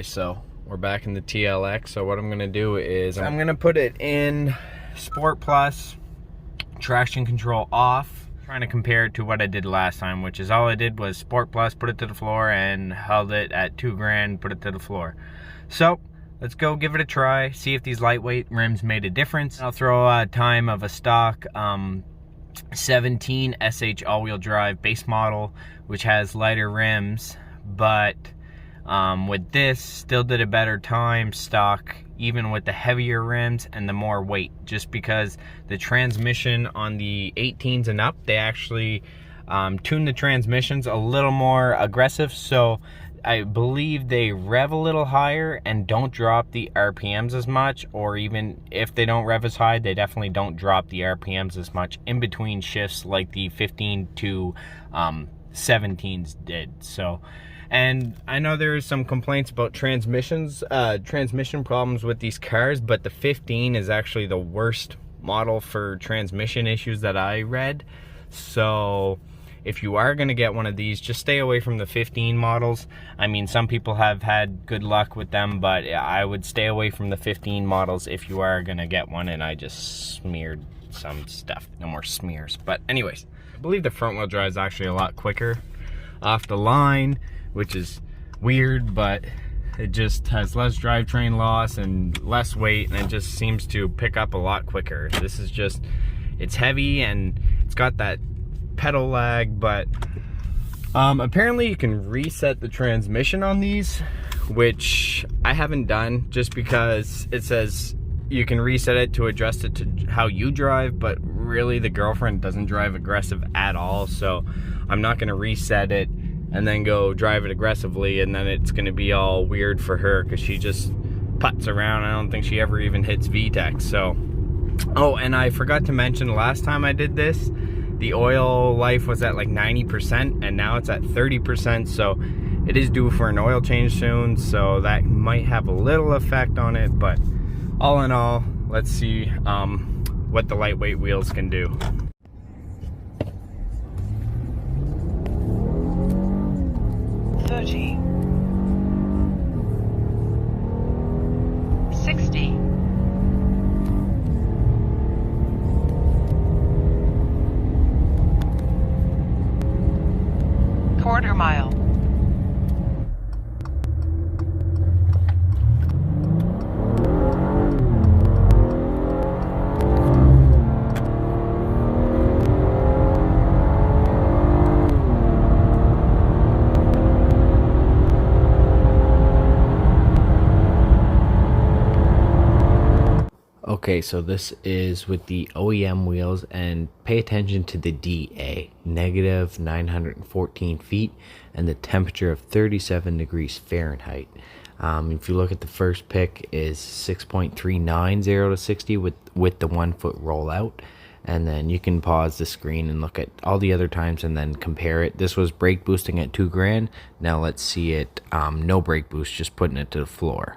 Okay, so we're back in the TLX. So what I'm gonna do is I'm gonna put it in Sport Plus, traction control off. Trying to compare it to what I did last time, which is all I did was Sport Plus, put it to the floor and held it at 2 grand, put it to the floor. So let's go give it a try, see if these lightweight rims made a difference. I'll throw a time of a stock 17 SH all-wheel drive base model, which has lighter rims, but with this still did a better time stock even with the heavier rims and the more weight, just because the transmission on the 18s and up, they actually tune the transmissions a little more aggressive, so I believe they rev a little higher and don't drop the RPMs as much, or even if they don't rev as high, they definitely don't drop the RPMs as much in between shifts like the 15 to 17s did. So, and I know there's some complaints about transmission problems with these cars, but the 15 is actually the worst model for transmission issues that I read. So if you are going to get one of these, just stay away from the 15 models. I mean, some people have had good luck with them, but I would stay away from the 15 models if you are going to get one. And I just smeared some stuff. No more smears. But anyways, I believe the front wheel drive is actually a lot quicker off the line, which is weird, but it just has less drivetrain loss and less weight, and it just seems to pick up a lot quicker. This is just, it's heavy and it's got that pedal lag, but apparently you can reset the transmission on these, which I haven't done, just because it says you can reset it to adjust it to how you drive, but really the girlfriend doesn't drive aggressive at all, so I'm not going to reset it and then go drive it aggressively, and then it's going to be all weird for her because she just putts around. I don't think she ever even hits VTEC. So, oh, and I forgot to mention the last time I did this, the oil life was at like 90% and now it's at 30%, so it is due for an oil change soon, so that might have a little effect on it. But all in all, let's see what the lightweight wheels can do. $30, $60, quarter mile, Okay, so this is with the OEM wheels, and pay attention to the DA, negative 914 feet, and the temperature of 37 degrees Fahrenheit. If you look at the first pick is 6.39 0 to 60 with the 1 foot rollout, and then you can pause the screen and look at all the other times and then compare it. This was brake boosting at 2 grand. Now let's see it no brake boost, just putting it to the floor.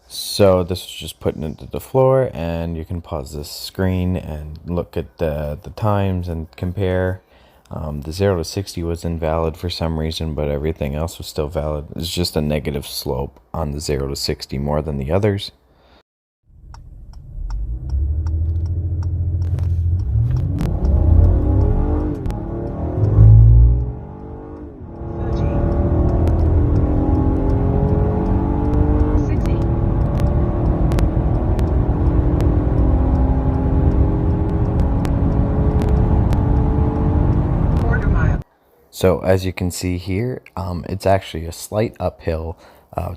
So this was just putting it to the floor, and you can pause this screen and look at the times and compare. The 0 to 60 was invalid for some reason, but everything else was still valid. It's just a negative slope on the 0 to 60 more than the others. So as you can see here, it's actually a slight uphill,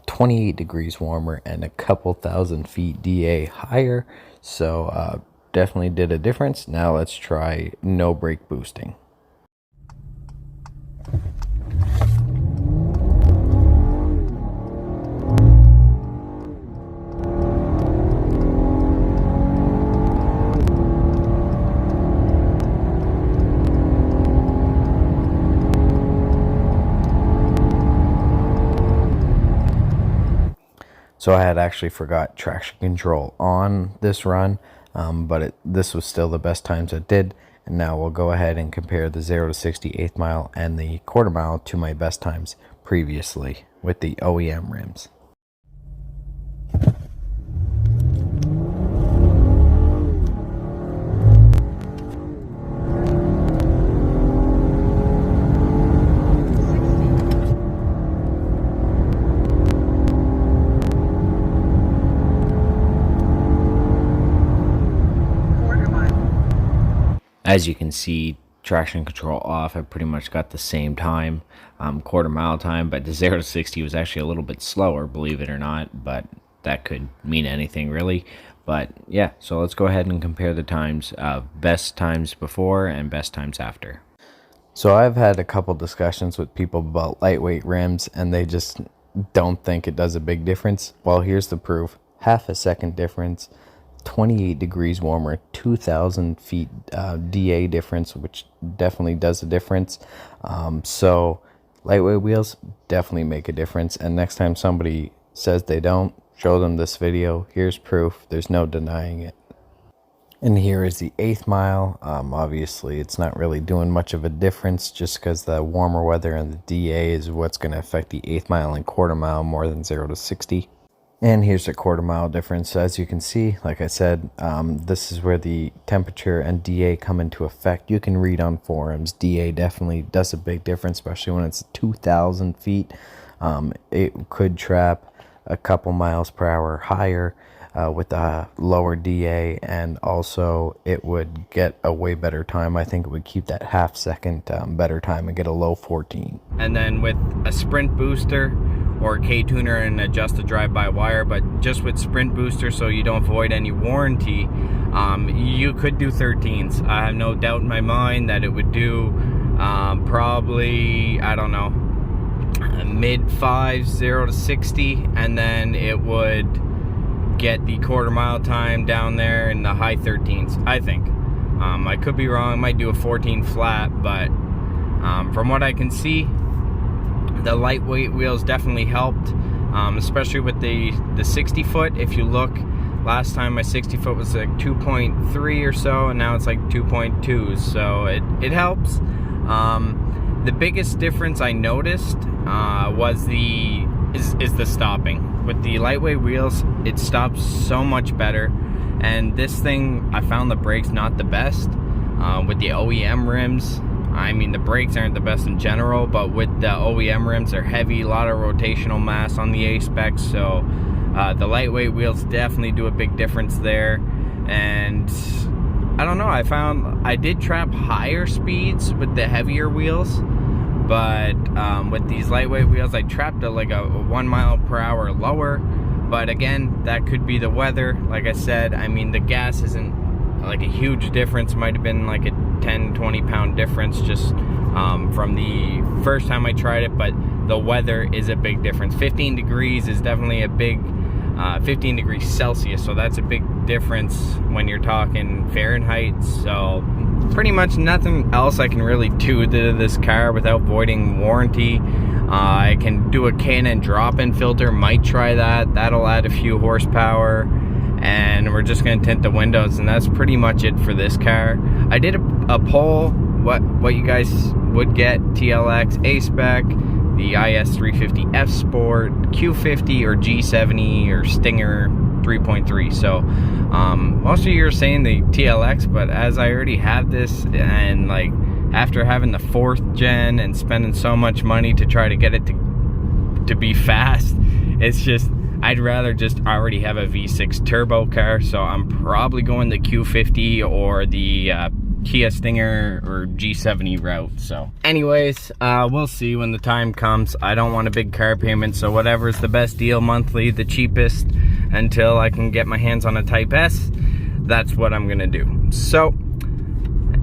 28 degrees warmer and a couple thousand feet DA higher. So definitely did a difference. Now let's try no brake boosting. So I had actually forgot traction control on this run, but this was still the best times it did. And now we'll go ahead and compare the 0 to 60 8th mile and the quarter mile to my best times previously with the OEM rims. As you can see, traction control off, I pretty much got the same time, quarter mile time, but the 0 to 60 was actually a little bit slower, believe it or not, but that could mean anything really. But yeah, so let's go ahead and compare the times of best times before and best times after. So I've had a couple discussions with people about lightweight rims, and they just don't think it does a big difference. Well, here's the proof. Half a second difference, 28 degrees warmer, 2,000 feet DA difference, which definitely does a difference. So lightweight wheels definitely make a difference, and next time somebody says they don't, show them this video. Here's proof. There's no denying it. And here is the 8th mile. Obviously it's not really doing much of a difference, just because the warmer weather and the DA is what's going to affect the 8th mile and quarter mile more than 0 to 60. And here's the quarter mile difference. So as you can see, like I said, this is where the temperature and DA come into effect. You can read on forums, DA definitely does a big difference, especially when it's 2,000 feet. It could trap a couple miles per hour higher with a lower DA, and also it would get a way better time. I think it would keep that half second better time and get a low 14. And then with a sprint booster or K-tuner and adjust the drive-by-wire, but just with sprint booster so you don't void any warranty, you could do 13s. I have no doubt in my mind that it would do probably, I don't know, mid 5s, 0 to 60, and then it would get the quarter mile time down there in the high 13s, I think. I could be wrong, I might do a 14 flat, but from what I can see, the lightweight wheels definitely helped, especially with the 60 foot. If you look, last time my 60 foot was like 2.3 or so, and now it's like 2.2, so it helps. The biggest difference I noticed was the stopping. With the lightweight wheels, it stops so much better, and this thing, I found the brakes not the best. With the OEM rims, I mean, the brakes aren't the best in general, but with the OEM rims, they're heavy, a lot of rotational mass on the A-specs, so the lightweight wheels definitely do a big difference there. And I don't know, I found I did trap higher speeds with the heavier wheels, but with these lightweight wheels, I trapped at like a 1 mile per hour lower. But again, that could be the weather. Like I said, I mean, the gas isn't like a huge difference. Might have been like a 10-20 pound difference just from the first time I tried it, but the weather is a big difference. 15 degrees is definitely a big 15 degrees Celsius, so that's a big difference when you're talking Fahrenheit. So pretty much nothing else I can really do to this car without voiding warranty. I can do a K&N drop-in filter, might try that. That'll add a few horsepower, and we're just going to tint the windows, and that's pretty much it for this car. I did a poll what you guys would get: TLX, A-Spec, the IS350 F Sport, Q50, or G70 or Stinger 3.3. So most of you are saying the TLX, but as I already have this, and like after having the 4th gen and spending so much money to try to get it to be fast, it's just, I'd rather just already have a V6 turbo car. So I'm probably going the Q50 or the Kia Stinger or G70 route. So anyways, we'll see when the time comes. I don't want a big car payment, so whatever's the best deal monthly, the cheapest, until I can get my hands on a Type S, that's what I'm gonna do. So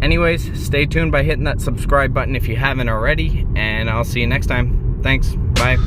anyways, stay tuned by hitting that subscribe button if you haven't already, and I'll see you next time. Thanks, bye.